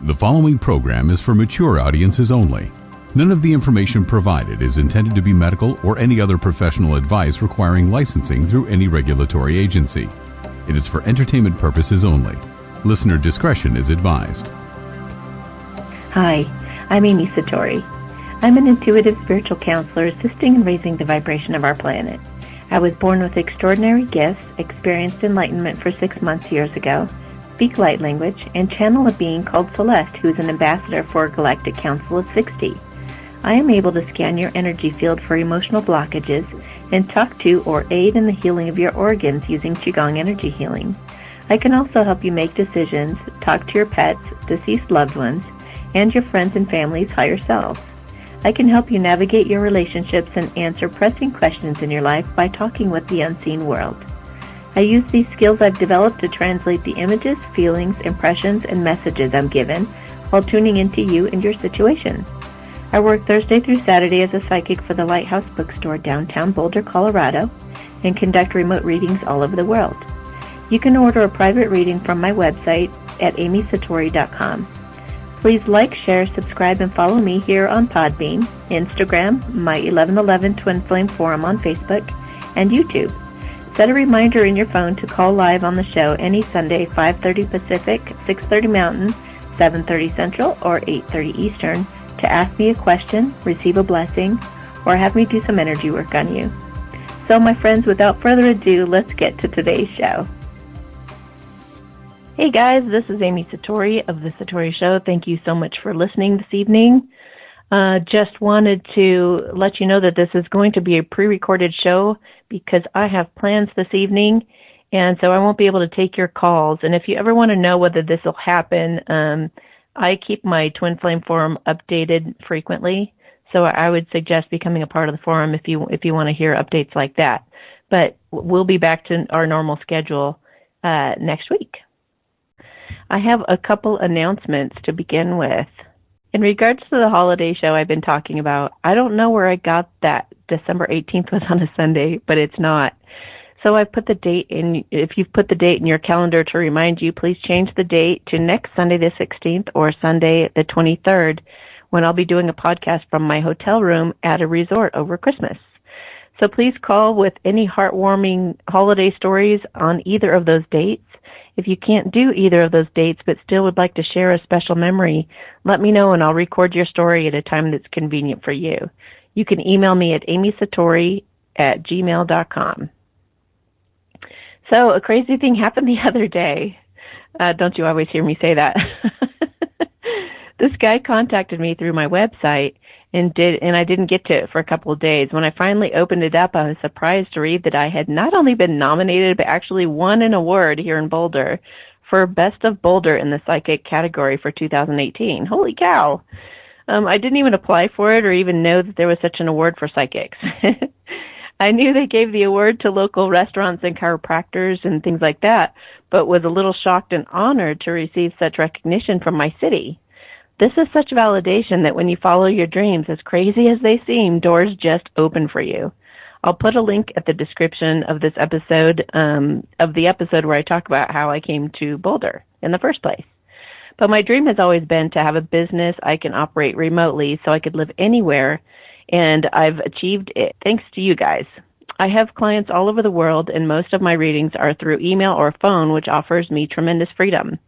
The following program is for mature audiences only. None of the information provided is intended to be medical or any other professional advice requiring licensing through any regulatory agency. It is for entertainment purposes only. Listener discretion is advised. Hi, I'm Amy Satori. I'm an intuitive spiritual counselor assisting in raising the vibration of our planet. I was born with extraordinary gifts, experienced enlightenment for 6 months years ago, speak light language, and channel a being called Celeste, who is an ambassador for a galactic council of 60. I am able to scan your energy field for emotional blockages and talk to or aid in the healing of your organs using Qigong energy healing. I can also help you make decisions, talk to your pets, deceased loved ones, and your friends and family's higher selves. I can help you navigate your relationships and answer pressing questions in your life by talking with the unseen world. I use these skills I've developed to translate the images, feelings, impressions, and messages I'm given while tuning into you and your situation. I work Thursday through Saturday as a psychic for the Lighthouse Bookstore downtown Boulder, Colorado, and conduct remote readings all over the world. You can order a private reading from my website at amysatori.com. Please like, share, subscribe, and follow me here on Podbean, Instagram, my 1111 Twin Flame Forum on Facebook, and YouTube. Set a reminder in your phone to call live on the show any Sunday, 5:30 Pacific, 6:30 Mountain, 7:30 Central, or 8:30 Eastern to ask me a question, receive a blessing, or have me do some energy work on you. So, my friends, without further ado, let's get to today's show. Hey guys, this is Amy Satori of The Satori Show. Thank you so much for listening this evening. Just wanted to let you know that this is going to be a pre-recorded show because I have plans this evening, and so I won't be able to take your calls. And if you ever want to know whether this will happen, I keep my Twin Flame Forum updated frequently, so I would suggest becoming a part of the forum if you want to hear updates like that. But we'll be back to our normal schedule next week. I have a couple announcements to begin with. In regards to the holiday show I've been talking about, I don't know where I got that December 18th was on a Sunday, but it's not. So I put the date in. If you've put the date in your calendar to remind you, please change the date to next Sunday the 16th or Sunday the 23rd, when I'll be doing a podcast from my hotel room at a resort over Christmas. So please call with any heartwarming holiday stories on either of those dates. If you can't do either of those dates but still would like to share a special memory, let me know and I'll record your story at a time that's convenient for you. You can email me at amysatori@gmail.com. So a crazy thing happened the other day. Don't you always hear me say that? This guy contacted me through my website and I didn't get to it for a couple of days. When I finally opened it up, I was surprised to read that I had not only been nominated, but actually won an award here in Boulder for Best of Boulder in the Psychic category for 2018. Holy cow. I didn't even apply for it or even know that there was such an award for psychics. I knew they gave the award to local restaurants and chiropractors and things like that, but was a little shocked and honored to receive such recognition from my city. This is such validation that when you follow your dreams, as crazy as they seem, doors just open for you. I'll put a link at the description of this episode, where I talk about how I came to Boulder in the first place. But my dream has always been to have a business I can operate remotely so I could live anywhere, and I've achieved it thanks to you guys. I have clients all over the world, and most of my readings are through email or phone, which offers me tremendous freedom.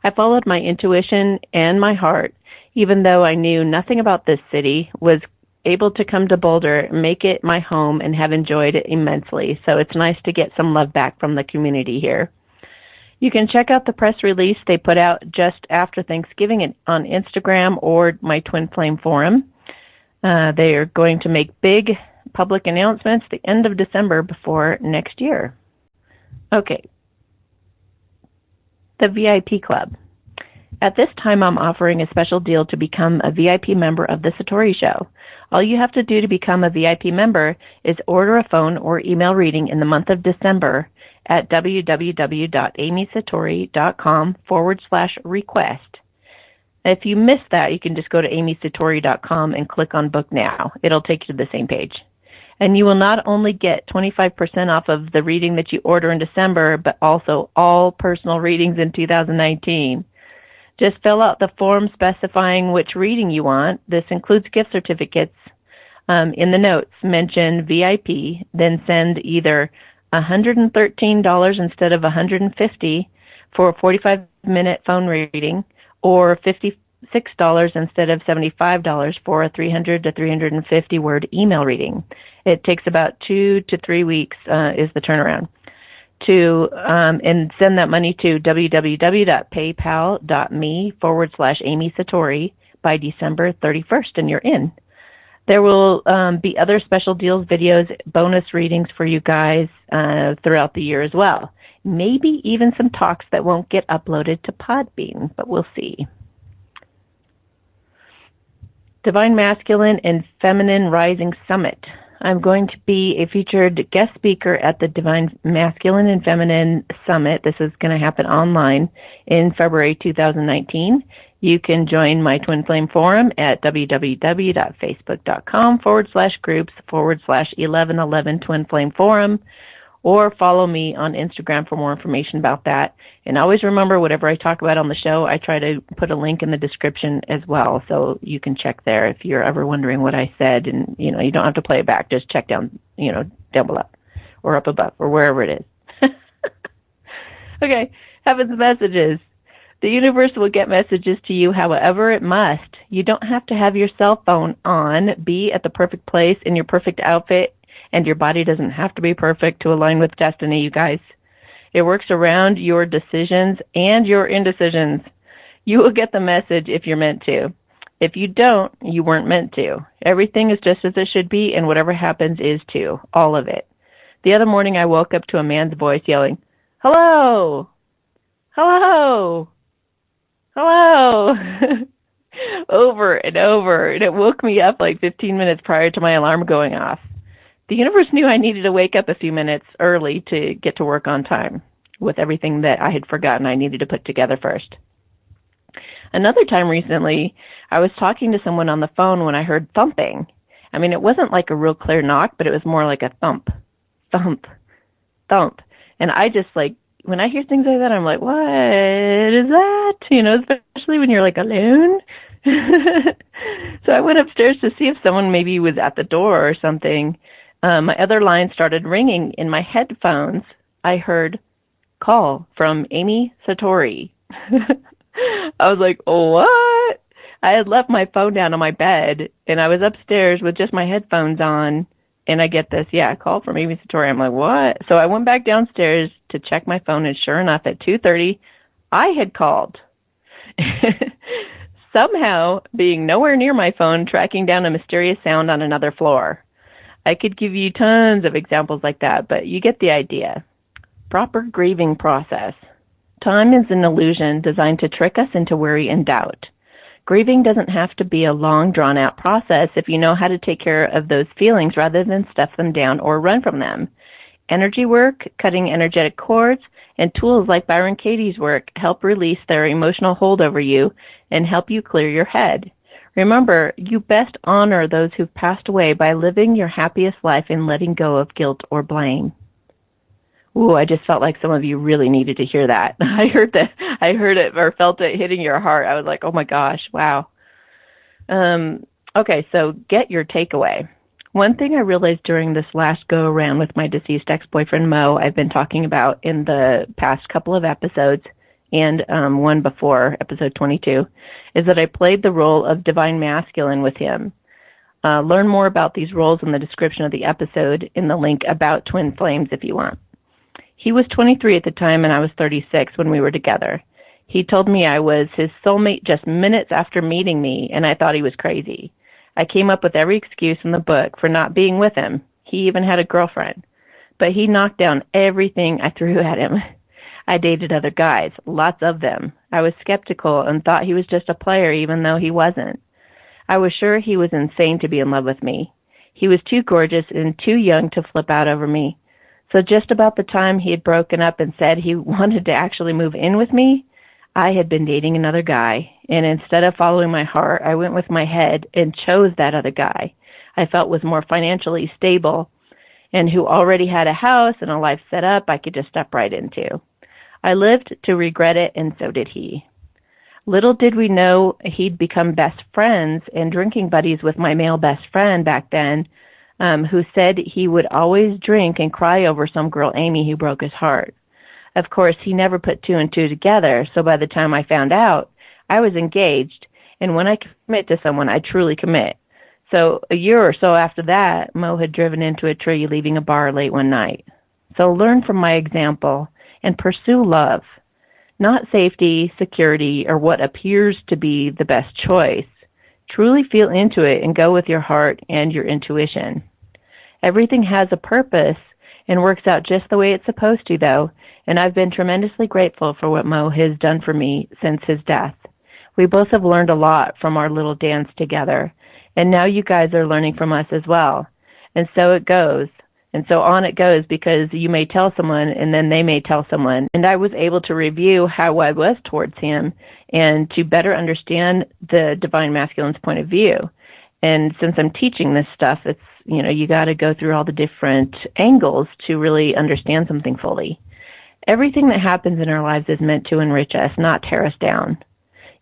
I followed my intuition and my heart, even though I knew nothing about this city, was able to come to Boulder, make it my home, and have enjoyed it immensely. So it's nice to get some love back from the community here. You can check out the press release they put out just after Thanksgiving on Instagram or my Twin Flame Forum. They are going to make big public announcements the end of December before next year. Okay. The VIP Club. At this time, I'm offering a special deal to become a VIP member of The Satori Show. All you have to do to become a VIP member is order a phone or email reading in the month of December at www.amysatori.com/request. If you missed that, you can just go to amysatori.com and click on Book Now. It'll take you to the same page. And you will not only get 25% off of the reading that you order in December, but also all personal readings in 2019. Just fill out the form specifying which reading you want. This includes gift certificates. In the notes, mention VIP, then send either $113 instead of $150 for a 45-minute phone reading, or $56 instead of $75 for a 300 to 350 word email reading. It takes about 2 to 3 weeks is the turnaround. And send that money to www.paypal.me/Amy Satori by December 31st, and you're in. There will be other special deals, videos, bonus readings for you guys throughout the year as well. Maybe even some talks that won't get uploaded to Podbean, but we'll see. Divine Masculine and Feminine Rising Summit. I'm going to be a featured guest speaker at the Divine Masculine and Feminine Summit. This is going to happen online in February 2019. You can join my Twin Flame Forum at www.facebook.com/groups/1111 Twin Flame Forum, or follow me on Instagram for more information about that. And always remember, whatever I talk about on the show, I try to put a link in the description as well, so you can check there if you're ever wondering what I said. And you don't have to play it back. Just check down, down below, or up above, or wherever it is. Okay, heaven's messages. The universe will get messages to you however it must. You don't have to have your cell phone on, be at the perfect place in your perfect outfit, and your body doesn't have to be perfect to align with destiny, you guys. It works around your decisions and your indecisions. You will get the message if you're meant to. If you don't, you weren't meant to. Everything is just as it should be, and whatever happens is too. All of it. The other morning, I woke up to a man's voice yelling, "Hello! Hello! Hello!" over and over, and it woke me up like 15 minutes prior to my alarm going off. The universe knew I needed to wake up a few minutes early to get to work on time with everything that I had forgotten I needed to put together first. Another time recently, I was talking to someone on the phone when I heard thumping. I mean, it wasn't like a real clear knock, but it was more like a thump, thump, thump. And I just when I hear things like that, I'm like, what is that? Especially when you're alone. So I went upstairs to see if someone maybe was at the door or something. My other line started ringing in my headphones. I heard, "Call from Amy Satori." I was like, what? I had left my phone down on my bed, and I was upstairs with just my headphones on, and I get this, call from Amy Satori. I'm like, what? So I went back downstairs to check my phone, and sure enough, at 2:30, I had called. Somehow, being nowhere near my phone, tracking down a mysterious sound on another floor. I could give you tons of examples like that, but you get the idea. Proper grieving process. Time is an illusion designed to trick us into worry and doubt. Grieving doesn't have to be a long, drawn-out process if you know how to take care of those feelings rather than stuff them down or run from them. Energy work, cutting energetic cords, and tools like Byron Katie's work help release their emotional hold over you and help you clear your head. Remember, you best honor those who've passed away by living your happiest life and letting go of guilt or blame. Ooh, I just felt like some of you really needed to hear that. I heard it or felt it hitting your heart. I was like, oh my gosh, wow. Okay, so get your takeaway. One thing I realized during this last go around with my deceased ex-boyfriend Mo, I've been talking about in the past couple of episodes, and one before, episode 22, is that I played the role of Divine Masculine with him. Learn more about these roles in the description of the episode in the link about Twin Flames if you want. He was 23 at the time, and I was 36 when we were together. He told me I was his soulmate just minutes after meeting me, and I thought he was crazy. I came up with every excuse in the book for not being with him. He even had a girlfriend. But he knocked down everything I threw at him. I dated other guys, lots of them. I was skeptical and thought he was just a player even though he wasn't. I was sure he was insane to be in love with me. He was too gorgeous and too young to flip out over me. So just about the time he had broken up and said he wanted to actually move in with me, I had been dating another guy. And instead of following my heart, I went with my head and chose that other guy I felt was more financially stable and who already had a house and a life set up I could just step right into. I lived to regret it, and so did he. Little did we know he'd become best friends and drinking buddies with my male best friend back then, who said he would always drink and cry over some girl, Amy, who broke his heart. Of course, he never put two and two together, so by the time I found out, I was engaged, and when I commit to someone, I truly commit. So a year or so after that, Mo had driven into a tree, leaving a bar late one night. So learn from my example and pursue love, not safety, security, or what appears to be the best choice. Truly feel into it and go with your heart and your intuition. Everything has a purpose and works out just the way it's supposed to, though, and I've been tremendously grateful for what Mo has done for me since his death. We both have learned a lot from our little dance together, and now you guys are learning from us as well. And so it goes, and so on it goes, because you may tell someone, and then they may tell someone. And I was able to review how I was towards him and to better understand the Divine Masculine's point of view. And since I'm teaching this stuff, it's, you got to go through all the different angles to really understand something fully. Everything that happens in our lives is meant to enrich us, not tear us down.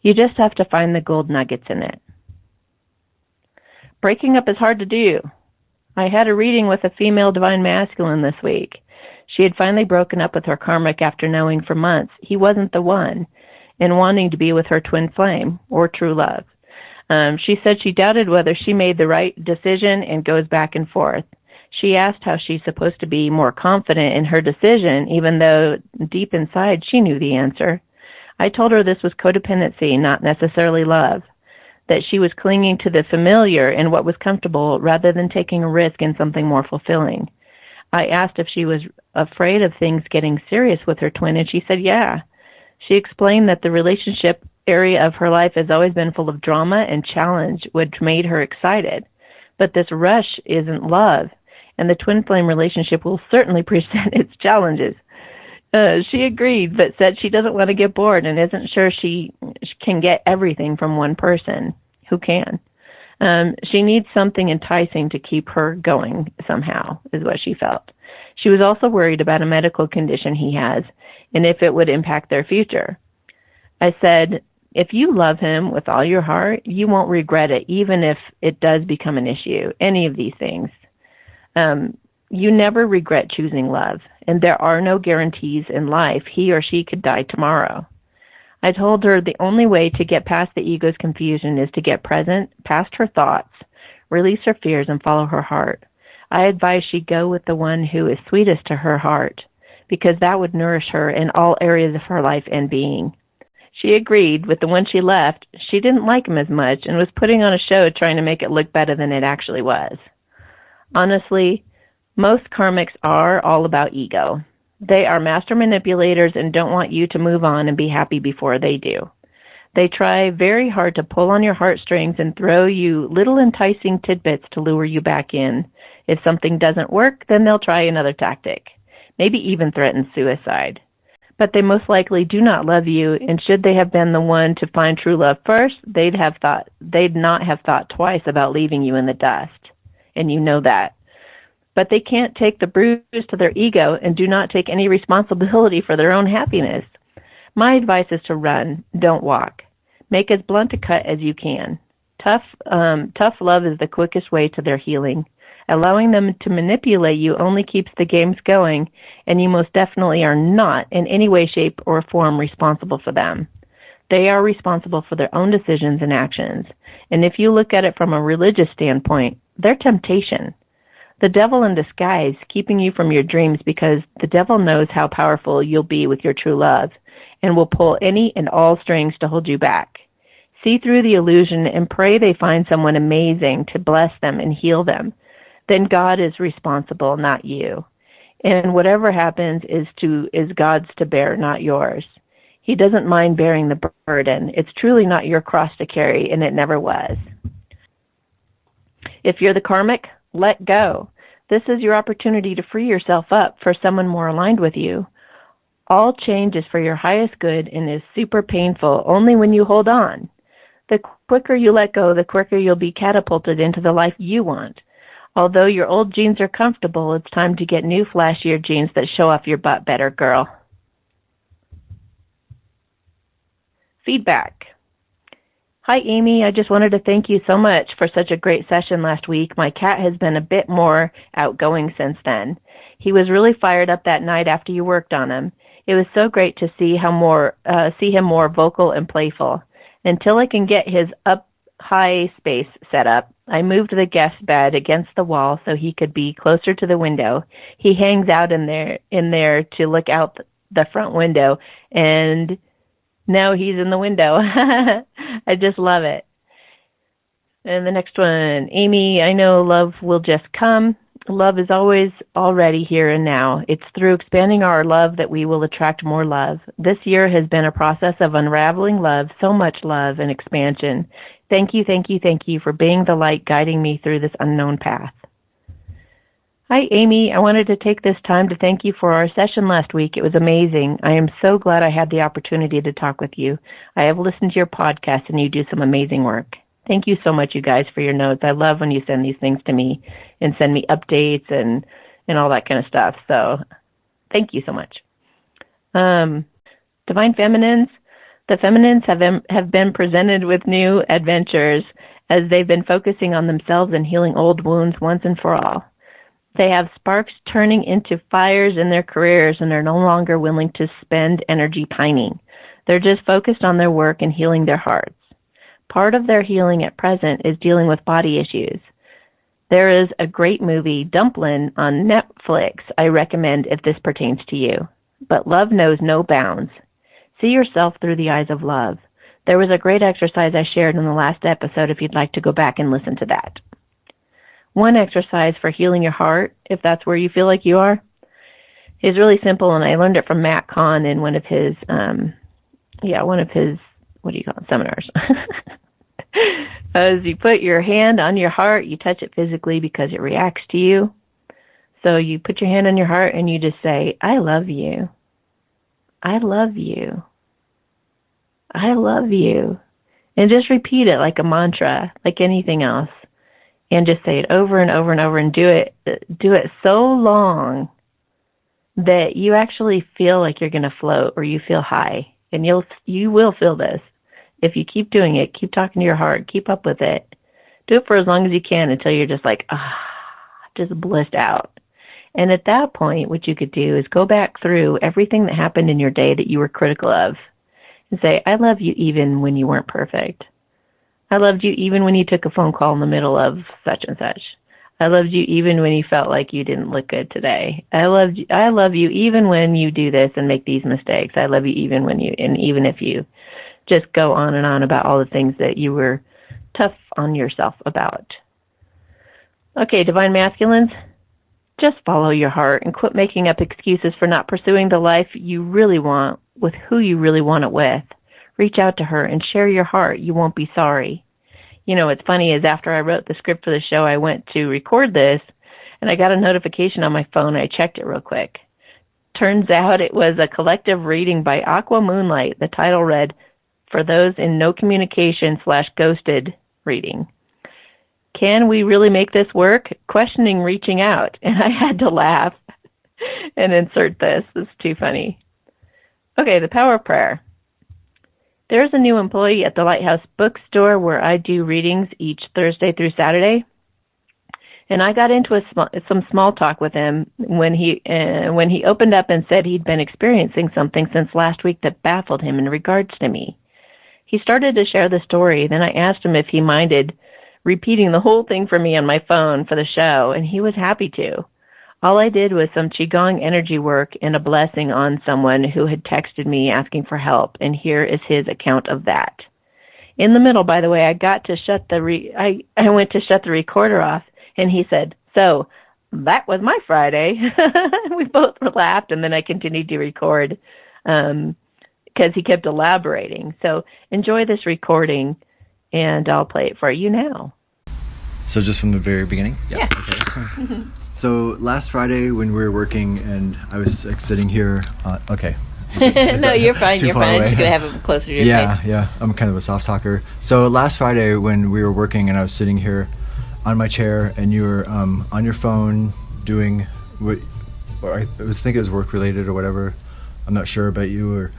You just have to find the gold nuggets in it. Breaking up is hard to do. I had a reading with a female Divine Masculine this week. She had finally broken up with her karmic after knowing for months he wasn't the one and wanting to be with her twin flame or true love. She said she doubted whether she made the right decision and goes back and forth. She asked how she's supposed to be more confident in her decision, even though deep inside she knew the answer. I told her this was codependency, not necessarily love, that she was clinging to the familiar and what was comfortable rather than taking a risk in something more fulfilling. I asked if she was afraid of things getting serious with her twin, and she said, yeah. She explained that the relationship area of her life has always been full of drama and challenge, which made her excited. But this rush isn't love, and the twin flame relationship will certainly present its challenges. She agreed, but said she doesn't want to get bored and isn't sure she can get everything from one person. Who can? She needs something enticing to keep her going somehow, is what she felt. She was also worried about a medical condition he has and if it would impact their future. I said, if you love him with all your heart, you won't regret it, even if it does become an issue, any of these things. You never regret choosing love, and there are no guarantees in life. He or she could die tomorrow. I told her the only way to get past the ego's confusion is to get present, past her thoughts, release her fears, and follow her heart. I advised she go with the one who is sweetest to her heart, because that would nourish her in all areas of her life and being. She agreed. With the one she left, she didn't like him as much and was putting on a show trying to make it look better than it actually was. Honestly, most karmics are all about ego. They are master manipulators and don't want you to move on and be happy before they do. They try very hard to pull on your heartstrings and throw you little enticing tidbits to lure you back in. If something doesn't work, then they'll try another tactic, maybe even threaten suicide. But they most likely do not love you, and should they have been the one to find true love first, they'd not have thought twice about leaving you in the dust. And you know that. But they can't take the bruise to their ego and do not take any responsibility for their own happiness. My advice is to run, don't walk. Make as blunt a cut as you can. Tough love is the quickest way to their healing. Allowing them to manipulate you only keeps the games going, and you most definitely are not in any way, shape, or form responsible for them. They are responsible for their own decisions and actions. And if you look at it from a religious standpoint, they're temptation. The devil in disguise, keeping you from your dreams, because the devil knows how powerful you'll be with your true love and will pull any and all strings to hold you back. See through the illusion and pray they find someone amazing to bless them and heal them. Then God is responsible, not you. And whatever happens is God's to bear, not yours. He doesn't mind bearing the burden. It's truly not your cross to carry, and it never was. If you're the karmic, let go. This is your opportunity to free yourself up for someone more aligned with you. All change is for your highest good and is super painful only when you hold on. The quicker you let go, the quicker you'll be catapulted into the life you want. Although your old jeans are comfortable, it's time to get new flashier jeans that show off your butt better, girl. Feedback. Hi, Amy. I just wanted to thank you so much for such a great session last week. My cat has been a bit more outgoing since then. He was really fired up that night after you worked on him. It was so great to see see him more vocal and playful. Until I can get his up high space set up, I moved the guest bed against the wall so he could be closer to the window. He hangs out in there to look out the front window, and now he's in the window. I just love it. And the next one, Amy, I know love will just come. Love is always already here and now. It's through expanding our love that we will attract more love. This year has been a process of unraveling love, so much love and expansion. Thank you, thank you, thank you for being the light guiding me through this unknown path. Hi, Amy. I wanted to take this time to thank you for our session last week. It was amazing. I am so glad I had the opportunity to talk with you. I have listened to your podcast, and you do some amazing work. Thank you so much, you guys, for your notes. I love when you send these things to me and send me updates and all that kind of stuff. So thank you so much. Divine Feminines. The Feminines have been presented with new adventures as they've been focusing on themselves and healing old wounds once and for all. They have sparks turning into fires in their careers and are no longer willing to spend energy pining. They're just focused on their work and healing their hearts. Part of their healing at present is dealing with body issues. There is a great movie, Dumplin', on Netflix I recommend if this pertains to you. But love knows no bounds. See yourself through the eyes of love. There was a great exercise I shared in the last episode if you'd like to go back and listen to that. One exercise for healing your heart, if that's where you feel like you are, is really simple, and I learned it from Matt Kahn in one of his, what do you call it, seminars. As you put your hand on your heart, you touch it physically because it reacts to you. So you put your hand on your heart and you just say, I love you. I love you. I love you. And just repeat it like a mantra, like anything else. And just say it over and over and over and do it so long that you actually feel like you're going to float or you feel high. And you will feel this. If you keep doing it, keep talking to your heart, keep up with it. Do it for as long as you can until you're just like, just blissed out. And at that point, what you could do is go back through everything that happened in your day that you were critical of and say, I love you even when you weren't perfect. I loved you even when you took a phone call in the middle of such and such. I loved you even when you felt like you didn't look good today. I love you even when you do this and make these mistakes. I love you even if you just go on and on about all the things that you were tough on yourself about. Okay, Divine Masculines, just follow your heart and quit making up excuses for not pursuing the life you really want with who you really want it with. Reach out to her and share your heart. You won't be sorry. You know, what's funny is after I wrote the script for the show, I went to record this, and I got a notification on my phone. I checked it real quick. Turns out it was a collective reading by Aqua Moonlight. The title read, For Those in No Communication / Ghosted Reading. Can we really make this work? Questioning reaching out. And I had to laugh and insert this. It's too funny. Okay, the power of prayer. There's a new employee at the Lighthouse Bookstore where I do readings each Thursday through Saturday. And I got into some small talk with him when he opened up and said he'd been experiencing something since last week that baffled him in regards to me. He started to share the story. Then I asked him if he minded repeating the whole thing for me on my phone for the show, and he was happy to. All I did was some Qigong energy work and a blessing on someone who had texted me asking for help, and here is his account of that. In the middle, by the way, I went to shut the recorder off, and he said, so that was my Friday. We both laughed, and then I continued to record because he kept elaborating. So enjoy this recording, and I'll play it for you now. So just from the very beginning? Yeah. Okay. So last Friday when we were working and I was like, sitting here, okay. No, you're fine. You're fine. I'm just going to have it closer to your face. Yeah. I'm kind of a soft talker. So last Friday when we were working and I was sitting here on my chair and you were on your phone doing what, or I think it was work related or whatever. I'm not sure, but you were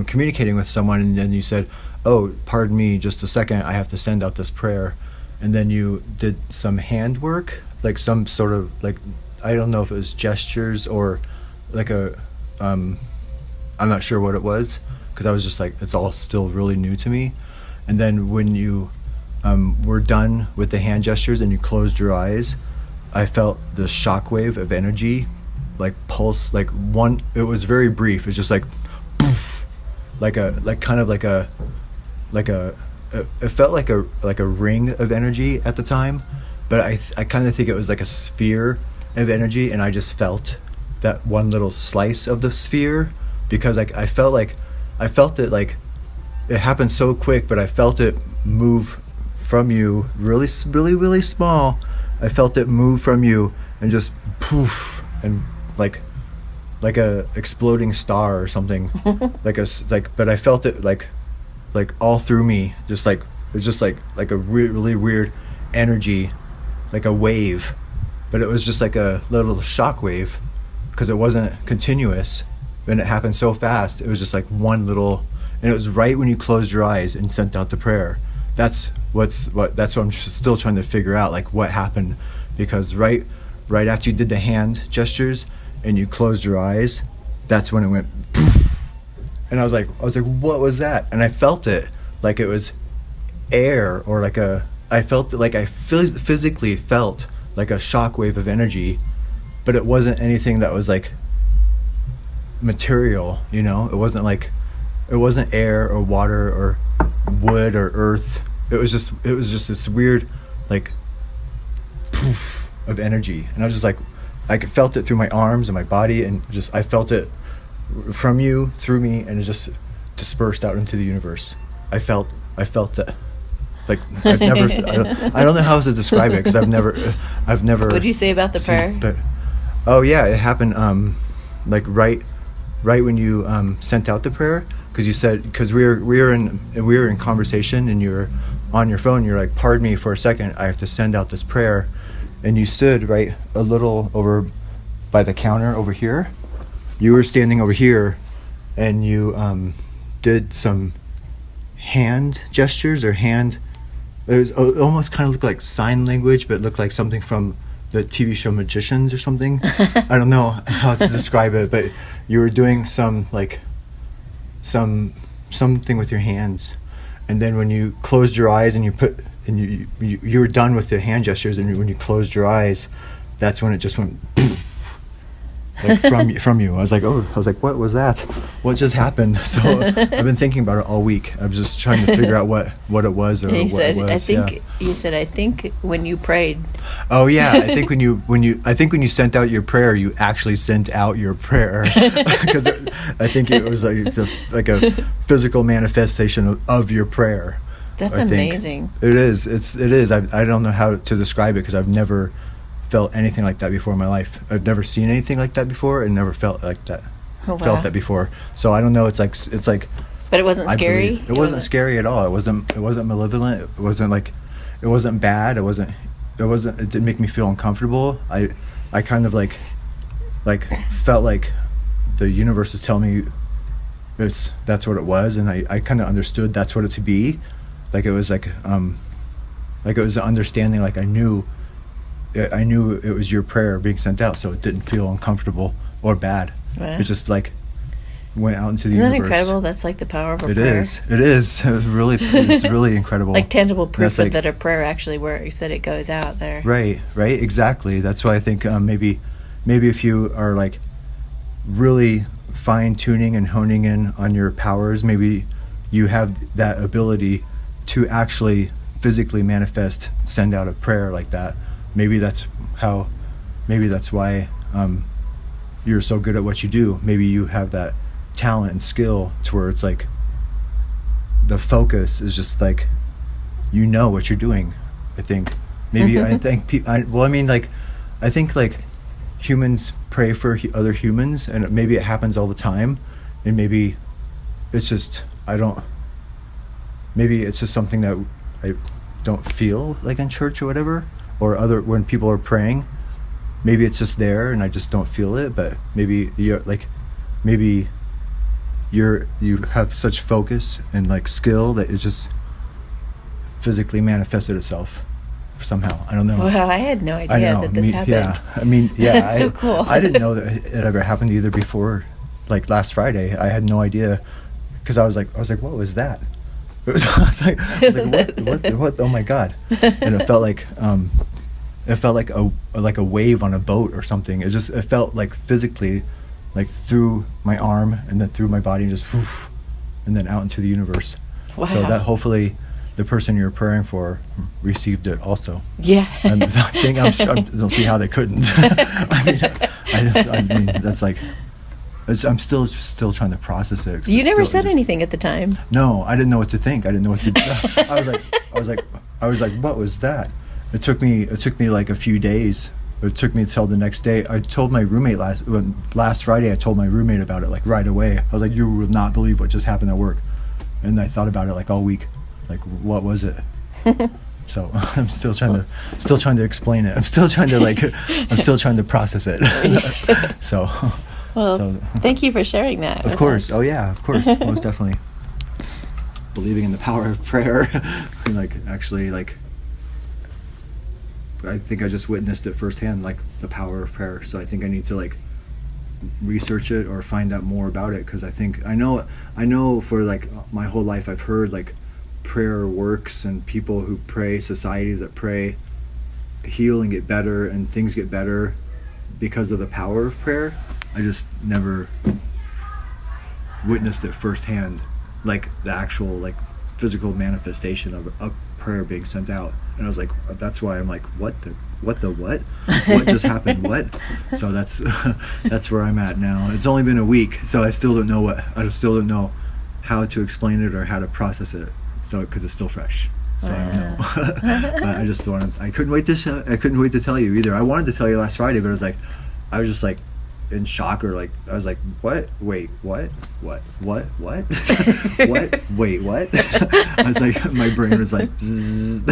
communicating with someone and then you said, oh, pardon me, just a second, I have to send out this prayer. And then you did some hand work, like some sort of, like, I don't know if it was gestures or like I'm not sure what it was, because I was just like, it's all still really new to me. And then when you were done with the hand gestures and you closed your eyes, I felt the shockwave of energy, like pulse, like one, it was very brief. It's just like, poof, it felt like a ring of energy at the time, but I kind of think it was like a sphere of energy, and I just felt that one little slice of the sphere, because I felt it like it happened so quick, but I felt it move from you really, really, really small. I felt it move from you and just poof, and like a exploding star or something, but I felt it like all through me, just like, it was just like a really weird energy, like a wave, but it was just like a little shock wave, because it wasn't continuous, and it happened so fast. It was just like one little, and it was right when you closed your eyes and sent out the prayer. That's what I'm still trying to figure out, like what happened, because right after you did the hand gestures and you closed your eyes, that's when it went poof. And I was like, what was that? And I felt it like it was air, or I felt it like I physically felt like a shockwave of energy, but it wasn't anything that was like material, you know? It wasn't air or water or wood or earth. It was just this weird, like, poof of energy. And I was just like, I felt it through my arms and my body, and just, I felt it from you through me, and it just dispersed out into the universe. I felt that, like, I've never I don't know how else to describe it, because I've never What did you say about the prayer? But oh yeah, it happened like right when you sent out the prayer, because you said, because we were in conversation, and you were on your phone, you're like, pardon me for a second, I have to send out this prayer. And you stood right a little over by the counter over here. You were standing over here, and you did some hand gestures, or hand, it almost kind of looked like sign language, but it looked like something from the TV show Magicians or something. I don't know how to describe it, but you were doing some, like, something with your hands. And then when you closed your eyes and you were done with the hand gestures, and when you closed your eyes, that's when it just went like from you. I was like, what was that? What just happened? So I've been thinking about it all week. I was just trying to figure out what it was, or and what it was. I think when you prayed. Oh yeah, I think when you sent out your prayer, you actually sent out your prayer, because I think it was like a physical manifestation of your prayer. That's amazing. It is. It is. I don't know how to describe it, because I've never felt anything like that before in my life. I've never seen anything like that before, and never felt like that. Oh, wow. Felt that before. So I don't know. It's like. But it wasn't scary. It wasn't scary at all. It wasn't malevolent. It wasn't bad. It didn't make me feel uncomfortable. I kind of like felt like the universe was telling me that's what it was, and I kind of understood that's what it to be. Like it was like it was an understanding. Like I knew it was your prayer being sent out, so it didn't feel uncomfortable or bad. Wow. It just like went out into the universe. universe. Isn't that incredible? That's like the power of a prayer. It is. It's really incredible. Like tangible proof that a prayer actually works, that it goes out there. Right, exactly. That's why I think maybe if you are like really fine-tuning and honing in on your powers, maybe you have that ability to actually physically manifest, send out a prayer like that. Maybe that's why you're so good at what you do. Maybe you have that talent and skill to where it's like the focus is just like, you know what you're doing. I think maybe I think I think like humans pray for other humans, and maybe it happens all the time, and maybe it's just maybe it's just something that I don't feel like in church or whatever, or when people are praying. Maybe it's just there and I just don't feel it, but maybe you have such focus and like skill that it just physically manifested itself somehow. I don't know. Wow, I had no idea that this happened. Yeah, I mean, yeah. That's so cool. I didn't know that it ever happened either before. Like last Friday, I had no idea because I was like, what was that? I was like, what? Oh my God! And it felt like a wave on a boat or something. It felt like physically, like through my arm and then through my body and just whoosh, and then out into the universe. Wow. So that hopefully the person you're praying for received it also. Yeah. And I think I don't see how they couldn't. I mean, that's like, I'm still trying to process it. You never said anything at the time. No, I didn't know what to think. I didn't know what to do. I was like, what was that? It took me like a few days. It took me till the next day. I told my roommate last Friday. I told my roommate about it like right away. I was like, you will not believe what just happened at work. And I thought about it like all week. Like, what was it? So I'm still trying to explain it. I'm still trying to process it. So. Well, thank you for sharing that. Of course. Oh yeah, of course. Most definitely. Believing in the power of prayer. Like actually like I think I just witnessed it firsthand, like the power of prayer. So I think I need to like research it or find out more about it, because I know for like my whole life I've heard like prayer works and people who pray, societies that pray heal and get better and things get better because of the power of prayer. I just never witnessed it firsthand, like the actual like physical manifestation of a prayer being sent out. And I was like, that's why I'm like, what just happened? What? So that's where I'm at now. It's only been a week, so I still don't know how to explain it or how to process it. So because it's still fresh. So I don't know. But I couldn't wait to tell you either. I wanted to tell you last Friday, but I was just like in shock, or like I was like, what? Wait, what? What? What? Wait, what? I was like, my brain was like zzz,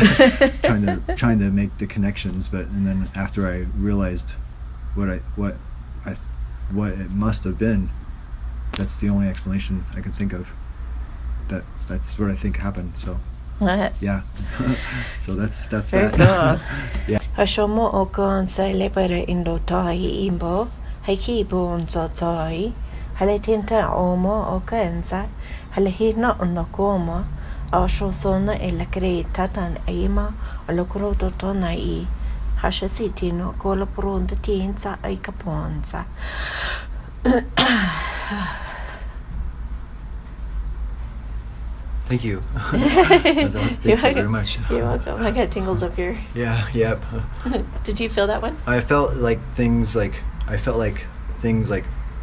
trying to make the connections, and then after I realized what it must have been, that's the only explanation I can think of. That's what I think happened. So yeah. So that's very that. Cool. Yeah. Hashomo okon sai lepere indo tai imbo. Haiki bon zotai, haletinta omo okenza, halehina onokoma, ashosona elakre tatan aima, alokroto tonai, hashasitino kolopronda tinza aikaponza. Thank you. That's awesome. Thank you very much. You're welcome. I got tingles up here. Yeah, yep. Did you feel that one? I felt like things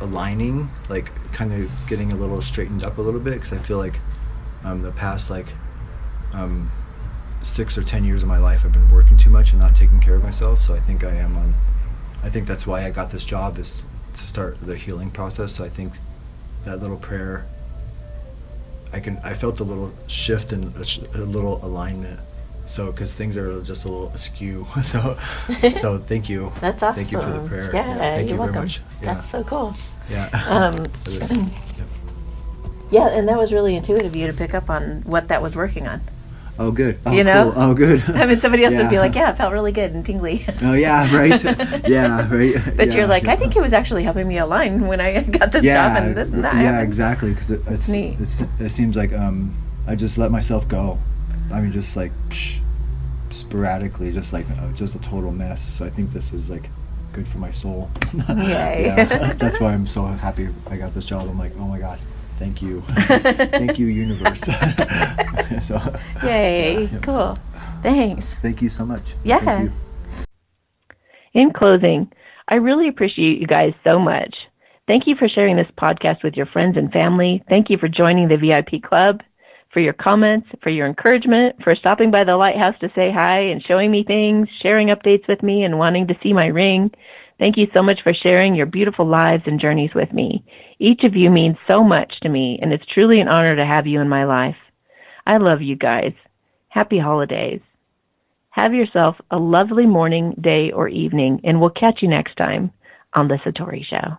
aligning, like kind of getting a little straightened up a little bit, because I feel like the past 6 or 10 years of my life I've been working too much and not taking care of myself. So I think I think that's why I got this job, is to start the healing process. So I think that little prayer, I felt a little shift and a little alignment. So, because things are just a little askew. So thank you. That's awesome. Thank you for the prayer. Yeah, thank you're you welcome. very much. Yeah. That's so cool. Yeah. Yeah, and that was really intuitive of you to pick up on what that was working on. Oh, good. Oh, you know? Cool. Oh, good. I mean, somebody else would be like, yeah, it felt really good and tingly. Oh, yeah, right. Yeah, right. But you're like, I think it was actually helping me align when I got this job and this and that. Yeah, exactly. Because it's neat. It seems like I just let myself go. I mean, just like sporadically, just a total mess. So I think this is like good for my soul. Yay. Yeah, that's why I'm so happy I got this job. I'm like, oh my God. Thank you. Thank you, universe. So, yay. Yeah. Cool. Thanks. Thank you so much. Yeah. Thank you. In closing, I really appreciate you guys so much. Thank you for sharing this podcast with your friends and family. Thank you for joining the VIP club, for your comments, for your encouragement, for stopping by the lighthouse to say hi and showing me things, sharing updates with me, and wanting to see my ring. Thank you so much for sharing your beautiful lives and journeys with me. Each of you means so much to me, and it's truly an honor to have you in my life. I love you guys. Happy holidays. Have yourself a lovely morning, day, or evening, and we'll catch you next time on The Satori Show.